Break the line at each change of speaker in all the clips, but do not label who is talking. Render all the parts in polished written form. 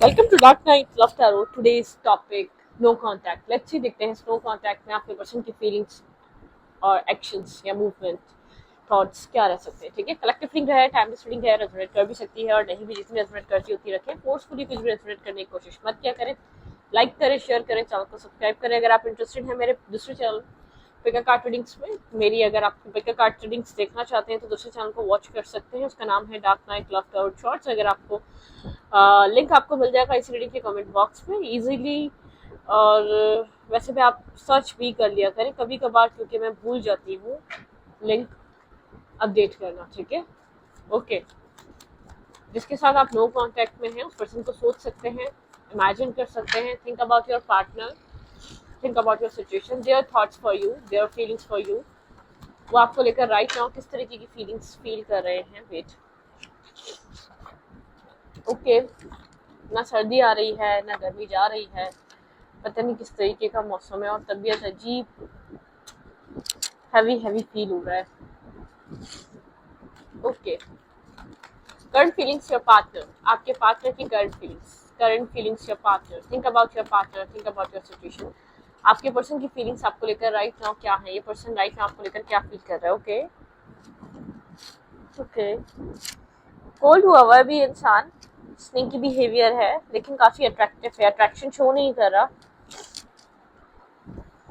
Welcome to dark night love tarot. Today's topic no contact. Let's see, देखते हैं no contact में आपके person की फीलिंग्स और एक्शंस या मूवमेंट थॉट्स क्या रह सकते हैं। ठीक है, कलेक्टिव रीडिंग है, टाइमलेस रीडिंग है, रेजोनेट कर भी सकती है और नहीं भी, जितनी रेजोनेट करती होती रखें। फोर्सफुली कुछ भी रेजोनेट करने की कोशिश मत किया करें। लाइक करें, शेयर करें, चैनल को सब्सक्राइब करें। अगर आप इंटरेस्टेड हैं मेरे दूसरे चैनल पिका कार्ड रीडिंग्स में, मेरी अगर आप पिका कार्ड रीडिंग्स देखना चाहते हैं तो दूसरे चैनल को वॉच कर सकते हैं। उसका नाम है dark night love tarot shorts. अगर आपको लिंक आपको मिल जाएगा इस रीडिंग के कमेंट बॉक्स में इजीली। और वैसे भी आप सर्च भी कर लिया करें कभी कभार, क्योंकि मैं भूल जाती हूँ लिंक अपडेट करना। ठीक है, ओके। जिसके साथ आप नो कांटेक्ट में हैं उस पर्सन को सोच सकते हैं, इमेजिन कर सकते हैं, think about your partner, think about your situation, their thoughts for you, their feelings for you. वो आपको लेकर राइट नाउ किस तरीके की फीलिंग्स फील कर रहे हैं। Wait, okay. ना सर्दी आ रही है ना गर्मी जा रही है, पता नहीं किस तरीके का मौसम है और तबीयत अजीब हैवी हैवी फील हो रहा है। Okay, current feelings your partner, आपके पार्टनर की current feelings your partner, think about your partner, think about your situation. आपके पर्सन की फीलिंग्स आपको लेकर राइट नाउ क्या है, ये पर्सन राइट नाउ आपको लेकर क्या फील कर रहा है। ओके ओके, कोल्ड हुआ हुआ भी इंसान, स्नेकी बिहेवियर है लेकिन काफी अट्रैक्टिव है, अट्रैक्शन शो नहीं कर रहा,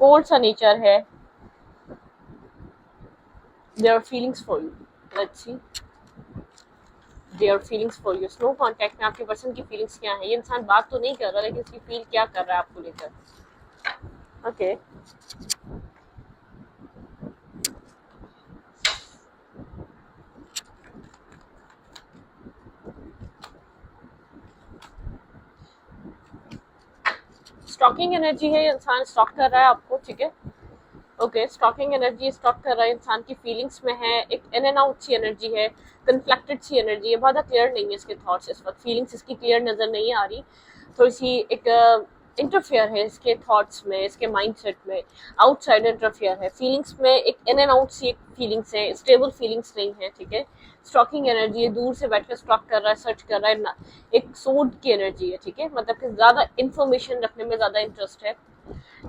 कोल्ड सा नेचर है। Their feelings for you, let's see, their feelings for you. Snow contact में आपके पर्सन की फीलिंग्स क्या है। ये इंसान बात तो नहीं कर रहा लेकिन उसकी फील क्या कर रहा है आपको लेकर। ओके, स्टॉकिंग एनर्जी है, ये इंसान स्टॉक कर रहा है आपको। ठीक है, ओके, स्टॉकिंग एनर्जी स्टॉक कर रहा है, इंसान की फीलिंग्स में है, एक इन एंड आउट सी एनर्जी है, कंफ्लेक्टेड सी एनर्जी है, बहुत क्लियर नहीं है इसके थॉट्स इस वक्त, फीलिंग्स इसकी क्लियर नजर नहीं आ रही। थोड़ी सी एक इंटरफेयर है इसके थॉट्स में, इसके माइंडसेट में, आउटसाइड इंटरफेयर है। फीलिंग्स में एक इन एंड आउट सी एक फीलिंग्स है, स्टेबल फीलिंग्स नहीं है। ठीक है, स्टॉकिंग एनर्जी है, दूर से बैठकर स्टॉक कर रहा है, सर्च कर रहा है ना, एक सोड की एनर्जी है। ठीक है, मतलब कि ज्यादा इंफॉर्मेशन रखने में ज्यादा इंटरेस्ट है,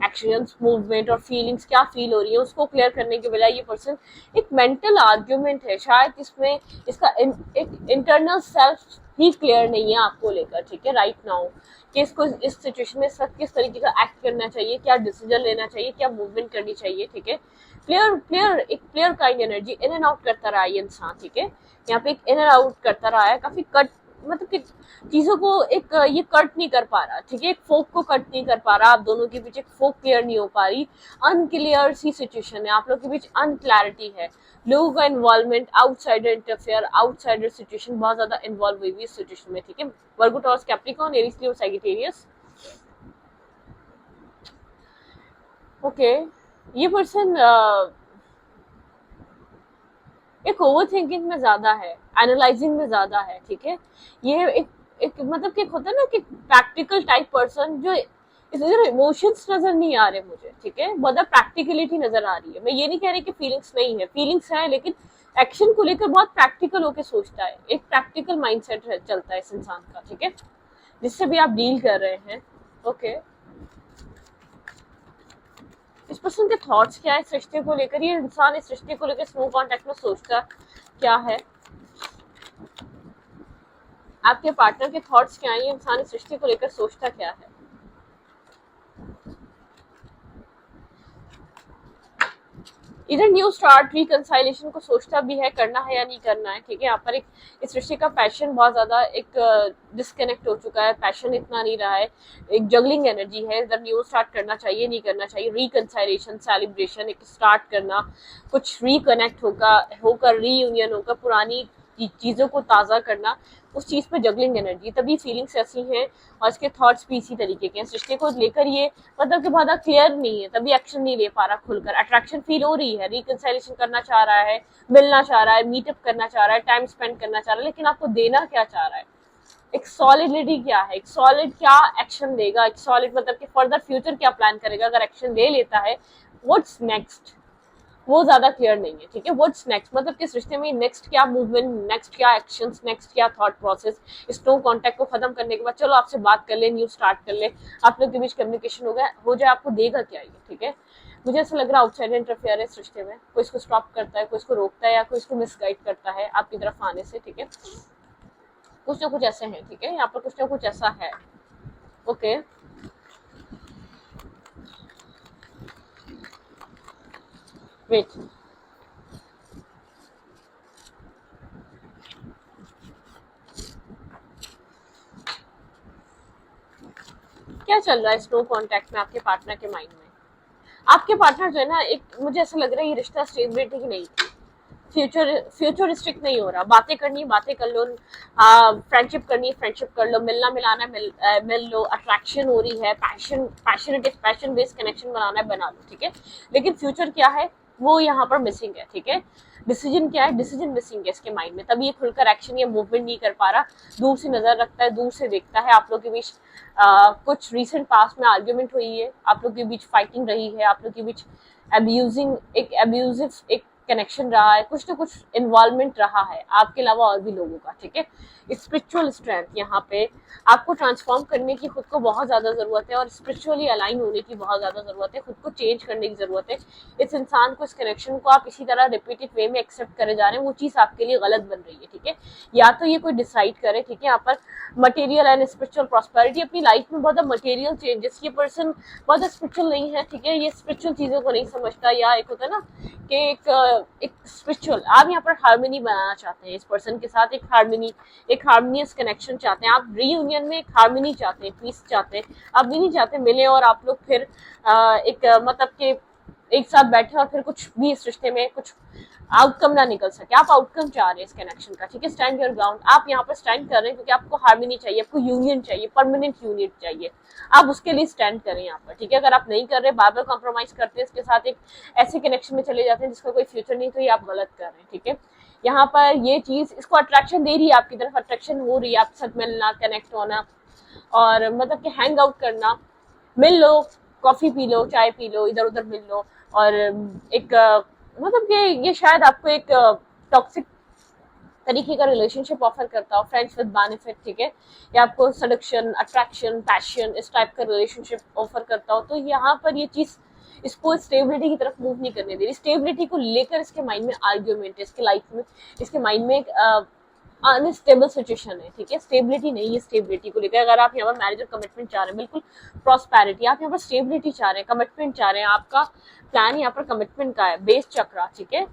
एक्शंस, मूवमेंट और फीलिंग्स क्या फील हो रही है उसको क्लियर करने के बजाय ये पर्सन एक मेंटल आर्ग्यूमेंट है, शायद इसमें इसका एक इंटरनल सेल्फ ही क्लियर नहीं है आपको लेकर। ठीक है, राइट नाउ कि इसको इस सिचुएशन में सब किस तरीके का एक्ट करना चाहिए, क्या डिसीजन लेना चाहिए, क्या मूवमेंट करनी चाहिए। ठीक है, clear kind energy, in and out करता रहा है ये इंसान। ठीक है, यहाँ पे एक इन एंड आउट करता रहा है, काफी कट, मतलब कि चीजों को एक ये कट नहीं कर पा रहा। ठीक है, एक फोक को कट नहीं कर पा रहा, आप दोनों के बीच एक फोक क्लियर नहीं हो पा रही, अनक्लियर सी सिचुएशन है, आप लोग के बीच अनक्लैरिटी है, लोगों का involvement, outsider interfere, outsider situation बहुत ज्यादा इन्वॉल्व हुई हुई इस सिचुएशन में। ठीक है, वर्गो, टॉरस, कैप्रिकॉर्न, एरीज, लियो, सैजिटेरियस। ओके, ये पर्सन एक ओवर थिंकिंग में ज्यादा है, एनालाइजिंग में ज्यादा है। ठीक है, ये एक मतलब कि होता है ना कि प्रैक्टिकल टाइप पर्सन, जो इसमें इमोशंस नजर नहीं आ रहे मुझे। ठीक है, बहुत प्रैक्टिकलिटी नजर आ रही है। मैं ये नहीं कह रही कि फीलिंग्स नहीं है, फीलिंग्स है, लेकिन एक्शन को लेकर बहुत प्रैक्टिकल होकर सोचता है, एक प्रैक्टिकल माइंडसेट चलता है इस इंसान का। ठीक है, जिससे भी आप डील कर रहे हैं। ओके, इस पर्सन के थॉट्स क्या है इस रिश्ते को लेकर, ये इंसान इस रिश्ते को लेकर स्नो कांटेक्ट में सोचता क्या है, आपके पार्टनर के थॉट्स क्या है, ये इंसान इस रिश्ते को लेकर सोचता क्या है। इधर न्यू स्टार्ट, रिकंसाइलेशन को सोचता भी है, करना है या नहीं करना है। ठीक है, यहाँ पर एक इस रिश्ते का पैशन बहुत ज्यादा एक डिस्कनेक्ट हो चुका है, पैशन इतना नहीं रहा है, एक जगलिंग एनर्जी है। इधर न्यू स्टार्ट करना चाहिए, नहीं करना चाहिए, रिकंसाइलेशन, सेलिब्रेशन, एक स्टार्ट करना, कुछ रिकनेक्ट होकर रीयूनियन होकर पुरानी चीजों को ताजा करना, उस चीज पे जगलिंग एनर्जी, तभी फीलिंग्स ऐसी हैं और इसके थॉट्स भी इसी तरीके के हैं। इस रिश्ते को लेकर ये मतलब कि बहुत क्लियर नहीं है, तभी एक्शन नहीं ले पा रहा खुलकर। अट्रैक्शन फील हो रही है, रिकंसाइलेशन करना चाह रहा है, मिलना चाह रहा है, मीटअप करना चाह रहा है, टाइम स्पेंड करना चाह रहा है, लेकिन आपको देना क्या चाह रहा है, एक सॉलिडिटी क्या है, एक सॉलिड क्या एक्शन देगा, एक सॉलिड मतलब कि फर्दर फ्यूचर क्या प्लान करेगा। अगर एक्शन ले लेता है, व्हाट्स नेक्स्ट, वो ज्यादा क्लियर नहीं है, ठीक है। व्हाट्स नेक्स्ट, मतलब किस रिश्ते में नेक्स्ट क्या मूवमेंट, नेक्स्ट क्या एक्शंस, नेक्स्ट क्या थॉट प्रोसेस। इस नो कांटेक्ट को खत्म करने के बाद चलो आपसे बात कर ले, न्यू स्टार्ट कर ले, आप लोग के बीच कम्युनिकेशन हो जाए, आपको देगा क्या ये, ठीक है। मुझे ऐसा लग रहा है आउटसाइड इंटरफेयर है इस रिश्ते में, कोई इसको स्टॉप करता है, कोई इसको रोकता है, या कोई इसको मिसगाइड करता है आपकी तरफ आने से, ठीक है। कुछ ना कुछ ऐसे हैं, ठीक है, यहाँ पर कुछ ना कुछ ऐसा है। ओके, वेट, क्या चल रहा है स्नो कांटेक्ट में आपके पार्टनर के माइंड में। आपके पार्टनर जो है ना, एक मुझे ऐसा लग रहा है ये रिश्ता स्टेबिलिटी ही नहीं, फ्यूचरिस्टिक नहीं हो रहा। बातें करनी बातें कर लो, फ्रेंडशिप करनी फ्रेंडशिप कर लो, मिलना मिलाना मिल लो, अट्रैक्शन हो रही है, पैशन बेस्ड कनेक्शन बनाना है बना लो, ठीक है। लेकिन फ्यूचर क्या है वो यहाँ पर मिसिंग है, ठीक है। डिसीजन क्या है, डिसीजन मिसिंग है इसके माइंड में, तभी ये खुलकर एक्शन या मूवमेंट नहीं कर पा रहा। दूर से नजर रखता है, दूर से देखता है। आप लोग के बीच कुछ रिसेंट पास्ट में आर्ग्यूमेंट हुई है, आप लोग के बीच फाइटिंग रही है, आप लोग के बीच एब्यूजिव एक कनेक्शन रहा है, कुछ ना कुछ इन्वॉल्वमेंट रहा है आपके अलावा और भी लोगों का, ठीक है। स्पिरिचुअल स्ट्रेंथ यहाँ पे आपको ट्रांसफॉर्म करने की खुद को बहुत ज्यादा जरूरत है, और स्पिरिचुअली अलाइन होने की बहुत ज्यादा जरूरत है, खुद को चेंज करने की जरूरत है। इस इंसान को, इस कनेक्शन को आप इसी तरह रिपीटेड वे में एक्सेप्ट करे जा रहे हैं, वो चीज आपके लिए गलत बन रही है, ठीक है। या तो ये कोई डिसाइड करे, ठीक है, यहाँ पर मटेरियल एंड स्पिरिचुअल प्रॉस्पेरिटी अपनी लाइफ में बहुत मटेरियल चेंजेस, ये पर्सन बहुत स्पिरिचुअल नहीं है, ठीक है, ये स्पिरिचुअल चीजों को नहीं समझता, या एक होता है ना कि एक स्पिरिचुअल, आप यहाँ पर हार्मनी बनाना चाहते हैं इस पर्सन के साथ, एक हार्मोनियस कनेक्शन चाहते हैं, आप रीयूनियन में एक हार्मनी चाहते हैं, पीस चाहते हैं। आप भी नहीं चाहते मिले और आप लोग फिर एक मतलब के एक साथ बैठे और फिर कुछ भी इस रिश्ते में कुछ आउटकम ना निकल सके। आप आउटकम चाह रहे हैं इस कनेक्शन का, ठीक है। स्टैंड योर ग्राउंड, आप यहाँ पर स्टैंड कर रहे हैं क्योंकि आपको हार्मनी चाहिए, आपको यूनियन चाहिए, परमानेंट यूनिट चाहिए, आप उसके लिए स्टैंड करें यहाँ पर, ठीक है। अगर आप नहीं कर रहे, बार बार कॉम्प्रोमाइज करते हैं इसके साथ, एक ऐसे कनेक्शन में चले जाते हैं जिसका कोई फ्यूचर नहीं, तो ये आप गलत कर रहे हैं, ठीक है। यहाँ पर ये चीज इसको अट्रैक्शन दे रही है, आपकी तरफ अट्रैक्शन हो रही है, आपके साथ मिलना, कनेक्ट होना और मतलब कि हैंग आउट करना, मिल लो, कॉफी पी लो, चाय पी लो, इधर उधर मिल लो, और एक मतलब कि ये शायद आपको एक टॉक्सिक तरीके का रिलेशनशिप ऑफर करता हो, फ्रेंड्स विद बेनिफिट, ठीक है, या आपको सडक्शन, अट्रैक्शन, पैशन, इस टाइप का रिलेशनशिप ऑफर करता हो। तो यहाँ पर ये चीज इसको स्टेबिलिटी की तरफ मूव नहीं करने दे रही। स्टेबिलिटी को लेकर इसके माइंड में आर्ग्यूमेंट है, इसके लाइफ में, इसके माइंड में एक अनस्टेबल सिचुएशन है, ठीक है। स्टेबिलिटी नहीं है, स्टेबिलिटी को लेकर अगर आप यहाँ पर मैरिज और कमिटमेंट चाह रहे हैं, बिल्कुल प्रॉस्पेरिटी, आप यहाँ पर स्टेबिलिटी चाह रहे हैं, कमिटमेंट चाह रहे हैं, आपका प्लान यहाँ पर कमिटमेंट का है, बेस चक्रा, ठीक है।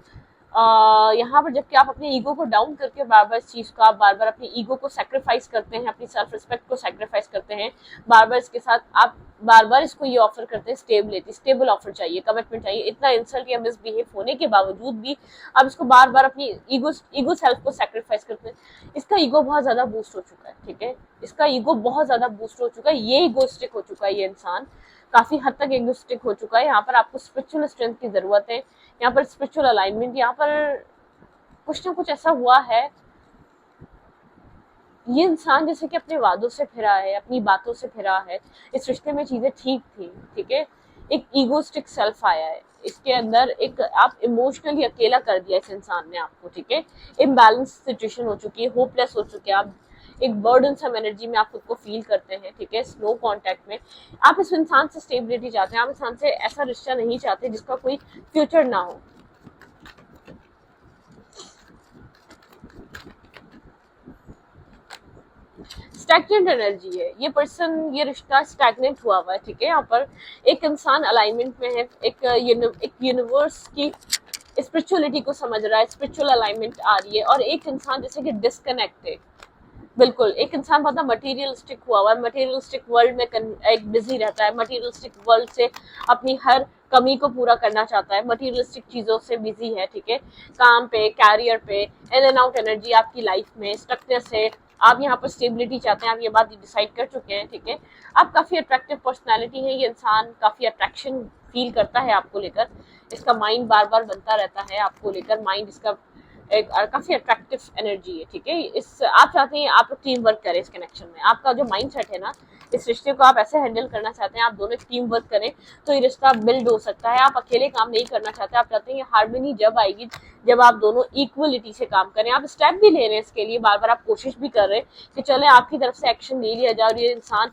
यहाँ पर जबकि आप अपने ईगो को डाउन करके बार बार इस चीज को, आप बार बार अपनी ईगो को सेक्रीफाइस करते हैं, अपनी सेल्फ रिस्पेक्ट को सेक्रीफाइस करते हैं, बार बार इसके साथ आप बार बार इसको ये ऑफर करते हैं, स्टेबिलिटी, स्टेबल ऑफर चाहिए, कमिटमेंट चाहिए, इतना इंसल्ट या मिसबिहेव होने के बावजूद भी आप इसको बार बार अपनी ईगो सेल्फ को सेक्रीफाइस करते हैं। इसका ईगो बहुत ज्यादा बूस्ट हो चुका है, ठीक है, इसका ईगो बहुत ज्यादा बूस्ट हो चुका है, ये ईगोस्टिक हो चुका है, ये इंसान काफी हद तक ईगोस्टिक हो चुका है। यहाँ पर आपको स्पिरिचुअल स्ट्रेंथ की जरूरत है, यहाँ पर स्पिरिचुअल अलाइनमेंट, यहाँ पर कुछ ना कुछ ऐसा हुआ है। ये इंसान जैसे कि अपने वादों से फिरा है, अपनी बातों से फिरा है, इस रिश्ते में चीजें ठीक थी, ठीक है, एक ईगोस्टिक सेल्फ आया है इसके अंदर, एक आप इमोशनली अकेला कर दिया इस इंसान ने आपको, ठीक है। इम्बैलेंस सिचुएशन हो चुकी है, होपलेस हो चुके हैं आप, एक बर्डन सम एनर्जी में आप खुद को फील करते हैं, ठीक है, स्लो कांटेक्ट में। आप इस इंसान से स्टेबिलिटी चाहते हैं, आप इंसान से ऐसा रिश्ता नहीं चाहते जिसका कोई फ्यूचर ना हो। स्टैगनेंट एनर्जी है ये पर्सन, ये रिश्ता स्टैगनेंट हुआ है, ठीक है। यहाँ पर एक इंसान अलाइनमेंट में है, एक यूनिवर्स की स्पिरिचुअलिटी को समझ रहा है, स्पिरिचुअल अलाइनमेंट आ रही है, और एक इंसान जैसे कि डिस्कनेक्टेड, बिल्कुल एक इंसान बहुत मटेरियलिस्टिक हुआ है, मटेरियलिस्टिक वर्ल्ड में एक बिजी रहता है, मटेरियलिस्टिक वर्ल्ड से अपनी हर कमी को पूरा करना चाहता है, मटेरियलिस्टिक चीजों से बिजी है, ठीक है, काम पे, कैरियर पे, इन एंड आउट एनर्जी आपकी लाइफ में, स्ट्रक्चर है। आप यहाँ पर स्टेबिलिटी चाहते हैं, आप ये बात डिसाइड कर चुके हैं, ठीक है। आप काफी अट्रैक्टिव पर्सनैलिटी है, ये इंसान काफी अट्रैक्शन फील करता है आपको लेकर, इसका माइंड बार बार बनता रहता है आपको लेकर, माइंड इसका एक काफी अट्रैक्टिव एनर्जी है, ठीक है। इस आप चाहते हैं आप लोग टीम वर्क करें इस कनेक्शन में, आपका जो माइंड सेट है ना, इस रिश्ते को आप ऐसे हैंडल करना चाहते हैं, आप दोनों टीम वर्क करें तो ये रिश्ता बिल्ड हो सकता है। आप अकेले काम नहीं करना चाहते, आप चाहते हैं ये हार्मनी जब आएगी जब आप दोनों इक्वलिटी से काम करें। आप स्टेप भी ले रहे हैं इसके लिए, बार बार आप कोशिश भी कर रहे हैं कि चले आपकी तरफ से एक्शन ले लिया जाए और ये इंसान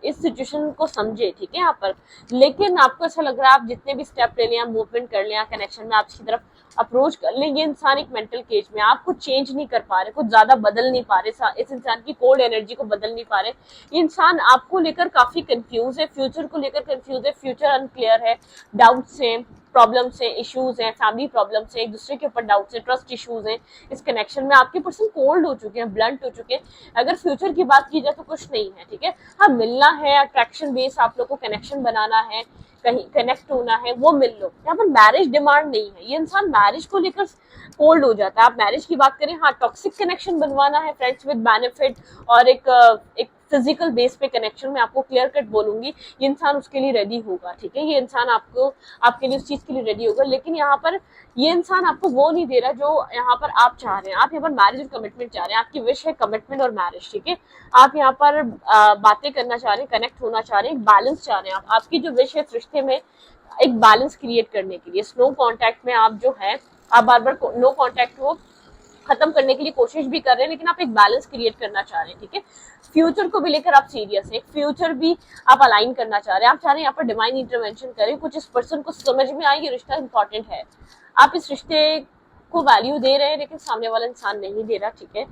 इस सिचुएशन को समझे, ठीक है यहाँ पर। लेकिन आपको ऐसा लग रहा है आप जितने भी स्टेप ले लें, मूवमेंट कर लें, कनेक्शन में आपकी तरफ अप्रोच कर लें, ये इंसान एक मेंटल केज में, आप कुछ चेंज नहीं कर पा रहे, कुछ ज्यादा बदल नहीं पा रहे, इस इंसान की कोल्ड एनर्जी को बदल नहीं पा रहे। ये इंसान आपको लेकर काफी कंफ्यूज है, फ्यूचर को लेकर कंफ्यूज है, फ्यूचर अनक्लियर है, डाउट्स हैं, प्रॉब्लम्स हैं, इश्यूज हैं, फैमिली प्रॉब्लम्स हैं, एक दूसरे के ऊपर डाउट्स हैं, ट्रस्ट इश्यूज हैं। इस कनेक्शन में आपके पर्सन कोल्ड हो चुके हैं, ब्लंट हो चुके हैं। अगर फ्यूचर की बात की जाए तो कुछ नहीं है, ठीक है। हाँ, मिलना है, अट्रैक्शन बेस आप लोग को कनेक्शन बनाना है, कहीं कनेक्ट होना है, वो मिल लो। यहाँ पर मैरिज डिमांड नहीं है, ये इंसान मैरिज को लेकर कोल्ड हो जाता है। आप मैरिज की बात करें, हाँ टॉक्सिक कनेक्शन बनवाना है, फ्रेंड्स विद बेनिफिट और एक फिजिकल बेस पे कनेक्शन में आपको क्लियर कट बोलूंगी, ये इंसान उसके लिए रेडी होगा, ठीक है। ये इंसान आपके लिए उस चीज के लिए रेडी होगा। लेकिन यहाँ पर ये इंसान आपको वो नहीं दे रहा जो यहाँ पर आप चाह रहे हैं। आप यहाँ पर मैरिज और कमिटमेंट चाह रहे हैं, आपकी विश है कमिटमेंट और मैरिज, ठीक है। आप यहाँ पर बातें करना चाह रहे हैं, कनेक्ट होना चाह रहे हैं, एक बैलेंस चाह रहे हैं। आपकी जो विश है इस रिश्ते में एक बैलेंस क्रिएट करने के लिए, नो कॉन्टैक्ट में आप जो है, आप बार बार नो कॉन्टैक्ट को खत्म करने के लिए कोशिश भी कर रहे हैं, लेकिन आप एक बैलेंस क्रिएट करना चाह रहे हैं, ठीक है। फ्यूचर को भी लेकर आप सीरियस है, फ्यूचर भी आप अलाइन करना चाह रहे हैं। आप चाह रहे हैं यहाँ पर डिवाइन इंटरवेंशन करें, कुछ इस पर्सन को समझ में आए ये रिश्ता इंपॉर्टेंट है। आप इस रिश्ते को वैल्यू दे रहे हैं, लेकिन सामने वाला इंसान नहीं दे रहा, ठीक है।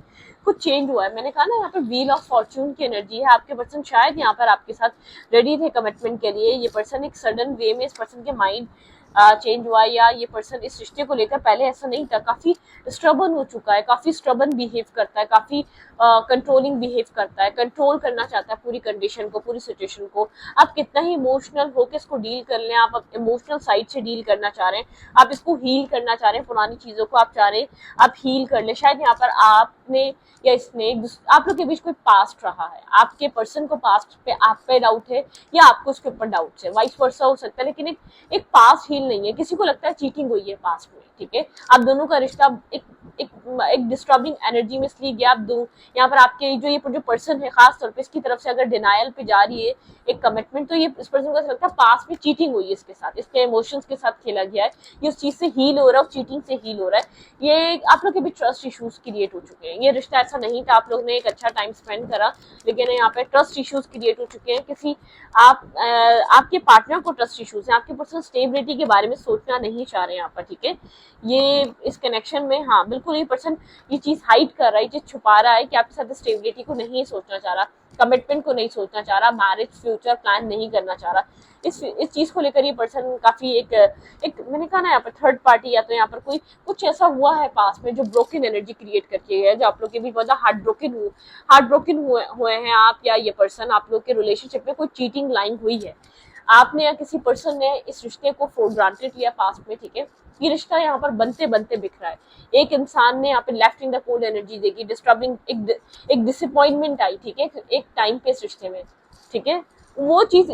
कुछ चेंज हुआ है, मैंने कहा ना यहाँ पर व्हील ऑफ फॉर्च्यून की एनर्जी है। आपके पर्सन शायद यहाँ पर आपके साथ रेडी थे कमिटमेंट के लिए। ये पर्सन एक सडन वे में, इस पर्सन के माइंड चेंज हुआ, या ये पर्सन इस रिश्ते को लेकर पहले ऐसा नहीं था, काफी स्ट्रबन हो चुका है, काफी स्ट्रबन बिहेव करता है, काफी कंट्रोलिंग बिहेव करता है, कंट्रोल करना चाहता है पूरी कंडीशन को, पूरी सिचुएशन को। आप कितना ही इमोशनल होकर इसको डील कर लें, आप इमोशनल साइड से डील करना चाह रहे हैं, आप इसको हील करना चाह रहे हैं, पुरानी चीजों को आप चाह रहे हैं आप हील कर ले। शायद यहाँ पर आपने या इसने, आप लोग के बीच कोई पास्ट रहा है, आपके पर्सन को पास्ट पे आप पे डाउट है या आपको उसके ऊपर डाउट है, वाइस वर्सा हो सकता है, लेकिन एक पास्ट हील नहीं है। किसी को लगता है चीटिंग हुई है पास्ट में, ठीक है। आप दोनों का रिश्ता एक डिस्टर्बिंग एनर्जी में इसलिए गया। आप दो यहाँ पर आपके जो पर्सन है, खास तौर पे इसकी तरफ से अगर डिनायल पे जा रही है एक कमिटमेंट, तो ये इस पर्सन को ऐसा लगता है पास्ट में चीटिंग हुई है इसके साथ, इसके इमोशंस के साथ खेला गया है, ये उस चीज से हील हो रहा है, चीटिंग से हील हो रहा है। ये आप लोग के भी ट्रस्ट इश्यूज क्रिएट हो चुके हैं। ये रिश्ता ऐसा नहीं था, आप लोग ने एक अच्छा टाइम स्पेंड करा, लेकिन यहाँ पे ट्रस्ट इश्यूज क्रिएट हो चुके हैं। किसी आपके पार्टनर को ट्रस्ट इश्यूज है, आपके पर्सन स्टेबिलिटी के बारे में सोचना नहीं चाह रहे हैं यहाँ पर, ठीक है। ये इस कनेक्शन में, हाँ बिल्कुल, ये पर्सन ये चीज हाइड कर रहा है, ये चीज छुपा रहा है कि आपके साथ स्टेबिलिटी को नहीं सोचना चाह रहा, कमिटमेंट को नहीं सोचना चाह रहा, मैरिज फ्यूचर प्लान नहीं करना चाह रहा। इस चीज को लेकर ये पर्सन काफी एक मैंने कहा ना यहाँ पर थर्ड पार्टी, या तो यहाँ पर कोई कुछ ऐसा हुआ है पास में जो ब्रोकन एनर्जी क्रिएट करके है, जो आप लोग के भी बहुत हार्ट ब्रोकन हुए हैं आप या ये पर्सन। आप लोग के रिलेशनशिप में कोई चीटिंग लाइन हुई है, आपने या किसी पर्सन ने इस रिश्ते को फॉर ग्रांटेड लिया पास्ट में, ठीक है। ये रिश्ता यहाँ पर बनते बनते बिख रहा है। एक इंसान ने यहाँ पे left in the cold energy देखी, डिस्टर्बिंग एक डिसअपॉइंटमेंट आई, ठीक है, एक टाइम पे इस रिश्ते में, ठीक है। वो चीज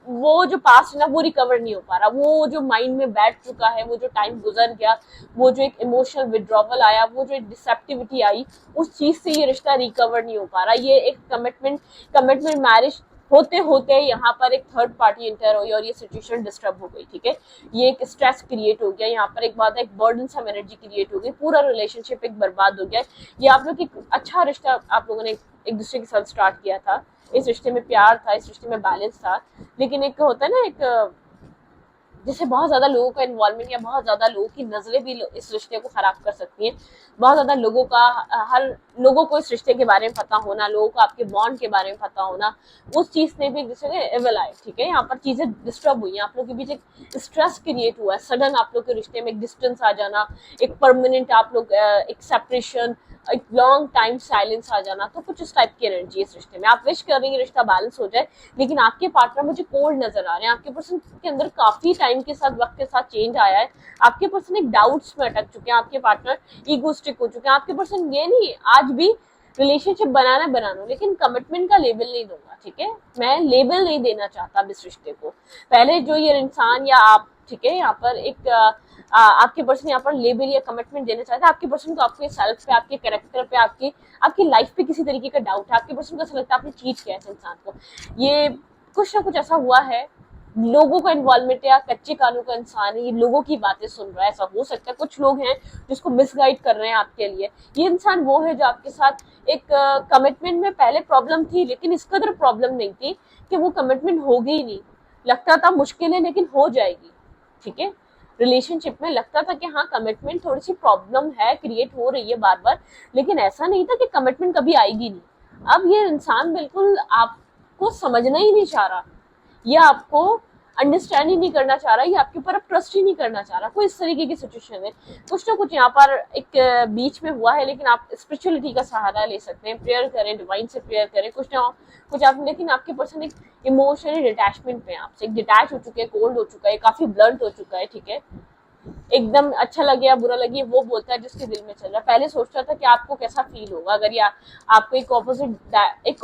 वो जो पास्ट है ना, वो रिकवर नहीं हो पा रहा, वो जो माइंड में बैठ चुका है, वो जो टाइम गुजर गया, वो जो एक इमोशनल विड्रॉवल आया, वो जो एक डिसेप्टिविटी आई, उस चीज से ये रिश्ता रिकवर नहीं हो पा रहा। ये एक कमिटमेंट मैरिज होते होते यहाँ पर एक थर्ड पार्टी इंटर हुई और ये सिचुएशन डिस्टर्ब हो गई, ठीक है। ये एक स्ट्रेस क्रिएट हो गया, यहाँ पर एक बात है, एक बर्डनसम एनर्जी क्रिएट हो गई, पूरा रिलेशनशिप एक बर्बाद हो गया। ये आप लोग एक अच्छा रिश्ता आप लोगों ने एक दूसरे के साथ स्टार्ट किया था, इस रिश्ते में प्यार था, इस रिश्ते में बैलेंस था, लेकिन एक होता है ना, एक जैसे बहुत ज्यादा लोगों का इन्वॉल्वमेंट या बहुत ज्यादा लोगों की नजरें भी इस रिश्ते को खराब कर सकती हैं। बहुत ज्यादा लोगों का, हर लोगों को इस रिश्ते के बारे में पता होना, लोगों को आपके बॉन्ड के बारे में पता होना, उस चीज ने भी एक दूसरे के एवल आए, ठीक है। यहाँ पर चीजें डिस्टर्ब हुई हैं, आप लोग के बीच एक स्ट्रेस क्रिएट हुआ है, सडन आप लोग के रिश्ते में एक डिस्टेंस आ जाना, एक परमानेंट आप लोग एक सेपरेशन, एक लॉन्ग टाइम साइलेंस आ जाना, तो कुछ इस टाइप की एनर्जी इस रिश्ते में। आप विश कर रहे हैं रिश्ता बैलेंस हो जाए, लेकिन आपके पार्टनर मुझे कोल्ड नजर आ रहे हैं। आपके पर्सन के अंदर काफी टाइम के साथ, वक्त के साथ चेंज आया है। आपके पर्सन एक डाउट्स में अटक चुके हैं, आपके पार्टनर ईगोस्टिक हो चुके हैं। आपके पर्सन ये नहीं, आज भी रिलेशनशिप बनाना, लेकिन कमिटमेंट का लेबल नहीं दूंगा, ठीक है। मैं लेबल नहीं देना चाहता इस रिश्ते को। पहले जो ये इंसान या आप, ठीक है, यहाँ पर एक आपके पर्सन यहाँ पर लेबल या कमिटमेंट देना चाहता है। आपके पर्सन को आपके सेल्फ पे, आपके कैरेक्टर पे, आपकी लाइफ पे किसी तरीके का डाउट है। आपके पर्सन को ऐसा लगता है आपने चीट किया है इंसान को। ये कुछ ना कुछ ऐसा हुआ है, लोगों का इन्वॉल्वमेंट है, या कच्चे कानून का इंसान है, ये लोगों की बातें सुन रहा है। ऐसा हो सकता है कुछ लोग हैं जिसको मिसगाइड कर रहे हैं आपके लिए। ये इंसान वो है जो आपके साथ एक कमिटमेंट में पहले प्रॉब्लम थी, लेकिन इस कदर प्रॉब्लम नहीं थी कि वो कमिटमेंट होगी ही नहीं। लगता था मुश्किल है लेकिन हो जाएगी, ठीक है। रिलेशनशिप में लगता था कि हाँ कमिटमेंट थोड़ी सी प्रॉब्लम है, क्रिएट हो रही है बार बार, लेकिन ऐसा नहीं था कि कमिटमेंट कभी आएगी नहीं। अब ये इंसान बिल्कुल आपको समझना ही नहीं चाह रहा, ये आपको अंडरस्टैंड ही नहीं करना चाह रहा, ये आपके ऊपर अब ट्रस्ट ही नहीं करना चाह रहा। कोई इस तरीके की सिचुएशन है। कुछ ना कुछ यहाँ पर एक बीच में हुआ है, लेकिन आप स्पिरिचुअलिटी का सहारा ले सकते हैं, प्रेयर करें, डिवाइन से प्रेयर करें, कुछ ना कुछ आप। लेकिन आपके पर्सन एक इमोशनली डिटैचमेंट में आपसे, एक डिटैच हो चुके हैं, कोल्ड हो चुका है, काफी ब्लंट हो चुका है, ठीक है। एकदम अच्छा लगे या बुरा लगे वो बोलता है जिसके दिल में चल रहा है। पहले सोचता था कि आपको कैसा फील होगा अगर ये आपको एक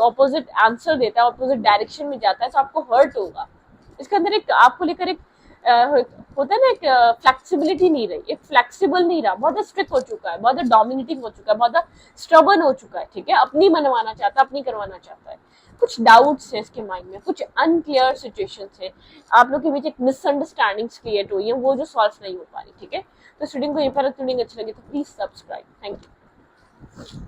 ऑपोजिट आंसर देता है, ऑपोजिट डायरेक्शन में जाता है, तो आपको हर्ट होगा। इसके अंदर एक आपको लेकर एक होता है ना, एक फ्लेक्सिबिलिटी नहीं रही, एक फ्लेक्सिबल नहीं रहा, बहुत स्ट्रिक्ट हो चुका है, बहुत डोमिनेटिंग हो चुका है, बहुत स्टबर्न हो चुका है, ठीक है। अपनी मनवाना चाहता है, अपनी करवाना चाहता है। कुछ डाउट्स है इसके माइंड में, कुछ अनक्लियर सिचुएशंस है, आप लोग के बीच एक मिसअंडरस्टैंडिंग्स क्रिएट हुई है, वो जो सॉल्व नहीं हो पा रही, ठीक है। तो स्टूडेंट को ये पर ट्यूनिंग अच्छी लगी तो प्लीज सब्सक्राइब। Thank you.